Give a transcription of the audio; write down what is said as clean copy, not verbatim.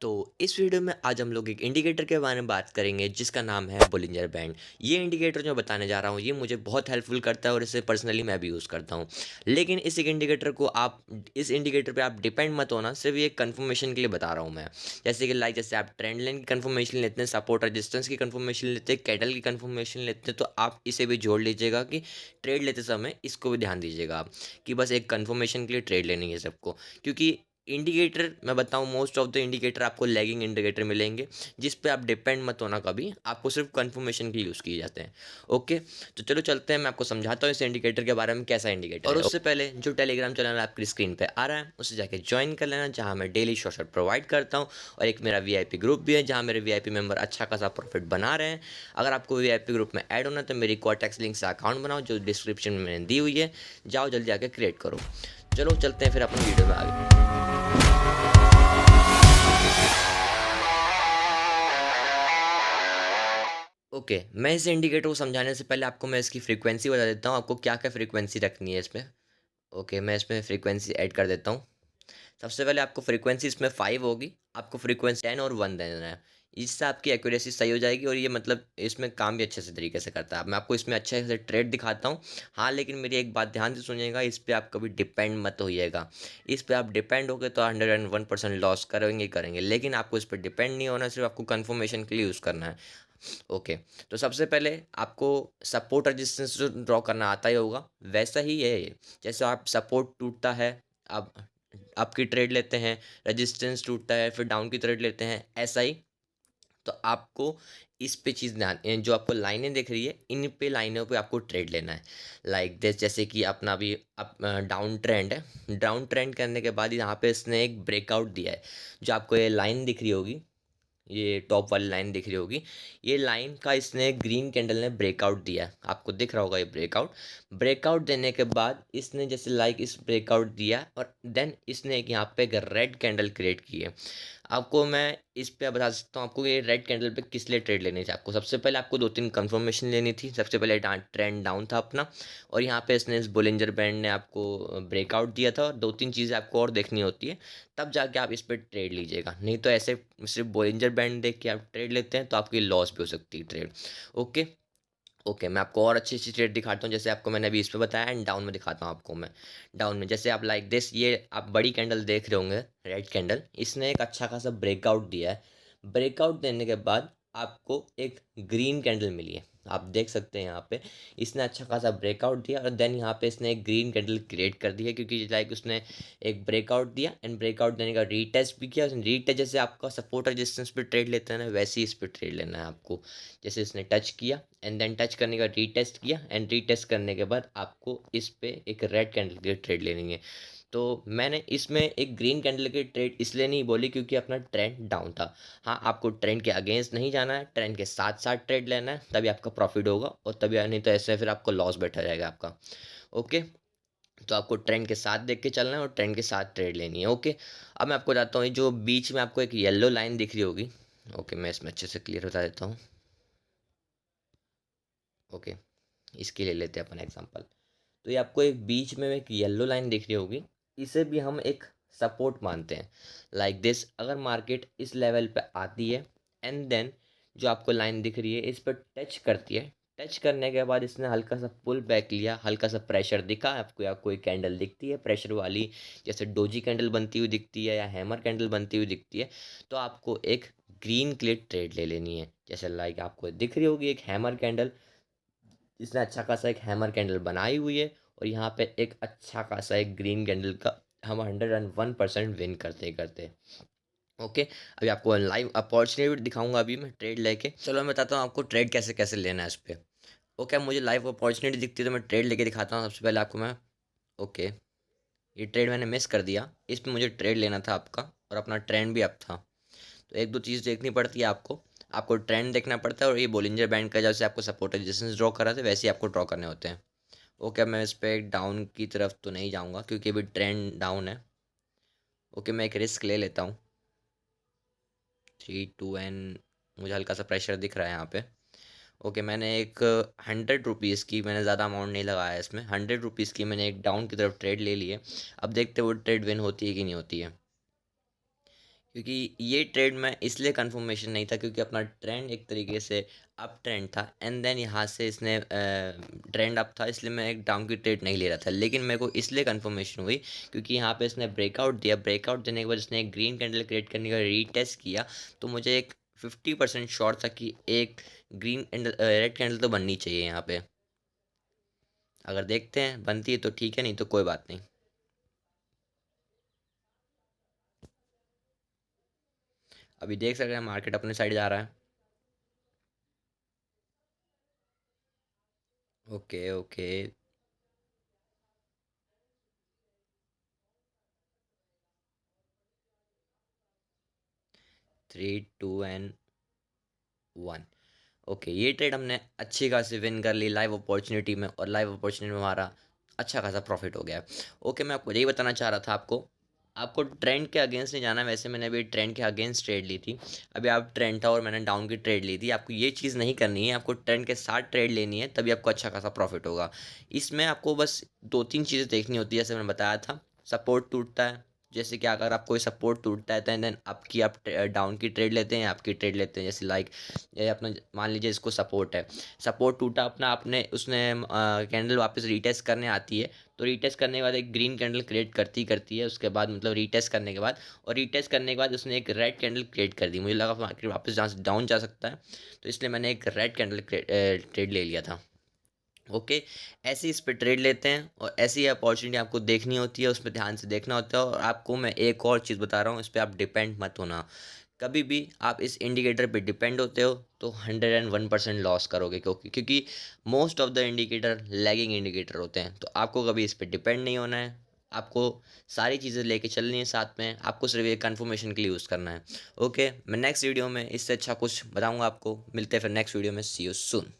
तो इस वीडियो में आज हम लोग एक इंडिकेटर के बारे में बात करेंगे जिसका नाम है बोलिंजर बैंड। ये इंडिकेटर जो बताने जा रहा हूँ ये मुझे बहुत हेल्पफुल करता है और इसे पर्सनली मैं भी यूज़ करता हूँ। लेकिन इस एक इंडिकेटर को आप इस इंडिकेटर पे आप डिपेंड मत होना, सिर्फ ये कंफर्मेशन के लिए बता रहा हूँ मैं। जैसे कि जैसे आप ट्रेंड लाइन की कंफर्मेशन लेते हैं, सपोर्ट रेजिस्टेंस की कंफर्मेशन लेते हैं, कैंडल की कंफर्मेशन लेते हैं, तो आप इसे भी जोड़ लीजिएगा कि ट्रेड लेते समय इसको भी ध्यान दीजिएगा आप कि बस एक कंफर्मेशन के लिए ट्रेड लेनी है सबको। क्योंकि इंडिकेटर मैं बताऊं, मोस्ट ऑफ द इंडिकेटर आपको लैगिंग इंडिकेटर मिलेंगे जिस पे आप डिपेंड मत होना कभी, आपको सिर्फ कंफर्मेशन के लिए यूज़ किए जाते हैं। ओके, तो चलो चलते हैं, मैं आपको समझाता हूँ इस इंडिकेटर के बारे में कैसा इंडिकेटर और उससे पहले जो टेलीग्राम चैनल आपकी स्क्रीन पे आ रहा है उसे जाके ज्वाइन कर लेना, जहाँ मैं डेली शॉर्ट प्रोवाइड करता हूँ। और एक मेरा वीआईपी ग्रुप भी है जहाँ मेरे वीआईपी मेंबर अच्छा खासा प्रॉफिट बना रहे हैं। अगर आपको वीआईपी ग्रुप में ऐड होना है तो मेरी कॉन्टैक्ट लिंक से अकाउंट बनाओ जो डिस्क्रिप्शन में मैंने दी हुई है, जाओ जल्दी आके क्रिएट करो। चलो चलते हैं फिर अपनी वीडियो में आगे। ओके, मैं इस इंडिकेटर को समझाने से पहले आपको मैं इसकी फ्रीक्वेंसी बता देता हूँ, आपको क्या क्या फ्रीक्वेंसी रखनी है इसमें। ओके, मैं इसमें फ्रीक्वेंसी ऐड कर देता हूँ। सबसे पहले आपको फ्रीक्वेंसी इसमें 5 होगी, आपको फ्रीक्वेंसी 10 और 1 देना है। इससे आपकी एक्यूरेसी सही हो जाएगी और ये मतलब इसमें काम भी अच्छे से तरीके से करता है। अब मैं आपको इसमें अच्छे से ट्रेड दिखाता हूँ। हाँ, लेकिन मेरी एक बात ध्यान से सुनिएगा, इस पे आप कभी डिपेंड मत होइएगा। इस पे आप डिपेंड हो गए तो 101% लॉस करेंगे ही करेंगे, लेकिन आपको इस पर डिपेंड नहीं होना, सिर्फ आपको कन्फर्मेशन के लिए यूज़ करना है। ओके, तो सबसे पहले आपको सपोर्ट रेजिस्टेंस जो ड्रॉ करना आता ही होगा, वैसा ही है ये। जैसे आप सपोर्ट टूटता है, आप आपकी ट्रेड लेते हैं, रेजिस्टेंस टूटता है फिर डाउन की ट्रेड लेते हैं, ऐसा ही। तो आपको इस पे चीज़ ध्यान, जो आपको लाइनें दिख रही है इन पे लाइनों पे आपको ट्रेड लेना है। दिस, जैसे कि अपना भी अप डाउन ट्रेंड है, डाउन ट्रेंड करने के बाद यहाँ पे इसने एक ब्रेकआउट दिया है। जो आपको ये लाइन दिख रही होगी, ये टॉप वाली लाइन दिख रही होगी, ये लाइन का इसने ग्रीन कैंडल ने ब्रेकआउट दिया है, आपको दिख रहा होगा ये ब्रेकआउट। ब्रेकआउट देने के बाद इसने जैसे इस ब्रेकआउट दिया और देन इसने एक यहाँ पे एक रेड कैंडल क्रिएट की है। आपको मैं इस पे बता सकता हूँ आपको ये रेड कैंडल पे किस लिए ट्रेड लेनी थी। आपको सबसे पहले आपको 2-3 कंफर्मेशन लेनी थी। सबसे पहले ट्रेंड डाउन था अपना, और यहाँ पे इसने इस बोलिंजर बैंड ने आपको ब्रेकआउट दिया था, और 2-3 चीज़ें आपको और देखनी होती है, तब जाके आप इस पर ट्रेड लीजिएगा। नहीं तो ऐसे सिर्फ बोलिंजर बैंड देख के आप ट्रेड लेते हैं तो आपकी लॉस भी हो सकती है ट्रेड। ओके, ओके, मैं आपको और अच्छी ट्रेड दिखाता हूँ, जैसे आपको मैंने अभी इस पे बताया, एंड डाउन में दिखाता हूँ आपको मैं। डाउन में जैसे आप दिस, ये आप बड़ी कैंडल देख रहे होंगे, रेड कैंडल, इसने एक अच्छा खासा ब्रेकआउट दिया है। ब्रेकआउट देने के बाद आपको एक ग्रीन कैंडल मिली है, आप देख सकते हैं यहाँ पे इसने अच्छा खासा ब्रेकआउट दिया, और देन यहाँ पे इसने एक ग्रीन कैंडल क्रिएट कर दी है, क्योंकि उसने एक ब्रेकआउट दिया एंड ब्रेकआउट देने का रीटेस्ट भी किया। रीटेस्ट जैसे आपका सपोर्ट रेजिस्टेंस पे ट्रेड लेते हैं ना, वैसे ही इस पे ट्रेड लेना है आपको। जैसे इसने टच किया एंड देन टच करने का रीटेस्ट किया, एंड रीटेस्ट करने के बाद आपको इस पे एक रेड कैंडल की ट्रेड लेनी है। तो मैंने इसमें एक ग्रीन कैंडल की ट्रेड इसलिए नहीं बोली क्योंकि अपना ट्रेंड डाउन था। हाँ, आपको ट्रेंड के अगेंस्ट नहीं जाना है, ट्रेंड के साथ साथ ट्रेड लेना है, तभी आपका प्रॉफिट होगा, और तभी, नहीं तो ऐसे फिर आपको लॉस बैठा जाएगा आपका। ओके, तो आपको ट्रेंड के साथ देख के चलना है और ट्रेंड के साथ ट्रेड लेनी है। ओके, अब मैं आपको बताता हूँ, जो बीच में आपको एक येलो लाइन दिख रही होगी। ओके, मैं इसमें अच्छे से क्लियर बता देता हूँ। ओके, इसके ले लेते हैं अपन एग्जांपल। तो ये आपको एक बीच में एक येलो लाइन दिख रही होगी, इसे भी हम एक सपोर्ट मानते हैं। दिस, अगर मार्केट इस लेवल पे आती है एंड देन जो आपको लाइन दिख रही है इस पर टच करती है, टच करने के बाद इसने हल्का सा पुल बैक लिया, हल्का सा प्रेशर दिखा आपको, या कोई कैंडल दिखती है प्रेशर वाली, जैसे डोजी कैंडल बनती हुई दिखती है या हैमर कैंडल बनती हुई दिखती है, तो आपको एक ग्रीन क्लियर ट्रेड ले लेनी है। जैसे आपको दिख रही होगी एक हैमर कैंडल, इसने अच्छा खासा एक हैमर कैंडल बनाई हुई है, और यहाँ पे एक अच्छा खासा एक ग्रीन कैंडल का हम 101% विन करते करते। ओके, अभी आपको लाइव अपॉर्चुनिटी दिखाऊंगा, अभी मैं ट्रेड लेके, चलो मैं बताता हूँ आपको ट्रेड कैसे कैसे लेना है इस पर। ओके, अब मुझे लाइव अपॉर्चुनिटी दिखती है तो मैं ट्रेड लेके दिखाता हूँ सबसे पहले आपको मैं। ओके, ये ट्रेड मैंने मिस कर दिया, इस पर मुझे ट्रेड लेना था आपका, और अपना ट्रेंड भी अप था। तो एक दो चीज़ देखनी पड़ती है आपको, आपको ट्रेंड देखना पड़ता है, और ये बोलिंजर बैंड का जैसे आपको सपोर्ट रेजिस्टेंस ड्रॉ करा था वैसे ही आपको ड्रॉ करने होते हैं। ओके, मैं इस पर डाउन की तरफ तो नहीं जाऊंगा क्योंकि अभी ट्रेंड डाउन है। ओके, मैं एक रिस्क ले लेता हूँ। 3-2 मुझे हल्का सा प्रेशर दिख रहा है यहाँ पे। ओके, मैंने एक 100 रुपीज़ की, मैंने ज़्यादा अमाउंट नहीं लगाया इसमें, 100 रुपीज़ की मैंने एक डाउन की तरफ ट्रेड ले ली है। अब देखते हैं वो ट्रेड विन होती है कि नहीं होती है। क्योंकि ये ट्रेड में इसलिए कंफर्मेशन नहीं था क्योंकि अपना ट्रेंड एक तरीके से अप ट्रेंड था, एंड देन यहाँ से इसने ट्रेंड अप था, इसलिए मैं एक डाउन की ट्रेड नहीं ले रहा था। लेकिन मेरे को इसलिए कंफर्मेशन हुई क्योंकि यहाँ पे इसने ब्रेकआउट दिया, ब्रेकआउट देने के बाद इसने एक ग्रीन कैंडल क्रिएट करने का रीटेस्ट किया, तो मुझे एक 50% शॉर्ट था कि एक ग्रीन कैंडल रेड कैंडल तो बननी चाहिए यहाँ पे। अगर देखते हैं बनती है तो ठीक है, नहीं तो कोई बात नहीं। अभी देख सकते हैं मार्केट अपने साइड जा रहा है। Okay okay. 3 2 एंड 1। ओके, ये ट्रेड हमने अच्छी खासी विन कर ली लाइव अपॉर्चुनिटी में, और लाइव अपॉर्चुनिटी में हमारा अच्छा खासा प्रॉफिट हो गया। ओके, मैं आपको यही बताना चाह रहा था, आपको आपको ट्रेंड के अगेंस्ट नहीं जाना है। वैसे मैंने अभी ट्रेंड के अगेंस्ट ट्रेड ली थी, अभी आप ट्रेंड था और मैंने डाउन की ट्रेड ली थी। आपको ये चीज़ नहीं करनी है, आपको ट्रेंड के साथ ट्रेड लेनी है, तभी आपको अच्छा खासा प्रॉफिट होगा। इसमें आपको बस 2 3 चीज़ें देखनी होती है, जैसे मैंने बताया था। सपोर्ट टूटता है, जैसे कि अगर आप कोई सपोर्ट टूटता है तो देन आपकी आप डाउन की ट्रेड लेते हैं, आपकी ट्रेड लेते हैं। जैसे लाइक ये अपना मान लीजिए इसको सपोर्ट है, सपोर्ट टूटा अपना, आपने उसने कैंडल वापस रीटेस्ट करने आती है, तो रीटेस्ट करने के बाद एक ग्रीन कैंडल क्रिएट करती है उसके बाद, मतलब रीटेस्ट करने के बाद, और रीटेस्ट करने के बाद उसने एक रेड कैंडल क्रिएट कर दी। मुझे लगा मार्केट वापस जहाँ से डाउन जा सकता है, तो इसलिए मैंने एक रेड कैंडल ट्रेड ले लिया था। ओके, ऐसे इस पे ट्रेड लेते हैं, और ऐसी अपॉर्चुनिटी आपको देखनी होती है, उस पर ध्यान से देखना होता है। और आपको मैं एक और चीज़ बता रहा हूँ, इस पर आप डिपेंड मत होना। कभी भी आप इस इंडिकेटर पे डिपेंड होते हो तो 101% लॉस करोगे, क्योंकि most of the indicator lagging indicator होते हैं। तो आपको कभी इस पे डिपेंड नहीं होना है, आपको सारी चीज़ें लेके चलनी है साथ में, आपको सिर्फ एक कन्फर्मेशन के लिए यूज़ करना है। ओके, मैं नेक्स्ट वीडियो में इससे अच्छा कुछ बताऊँगा आपको। मिलते हैं फिर नेक्स्ट वीडियो में। सी यू सून।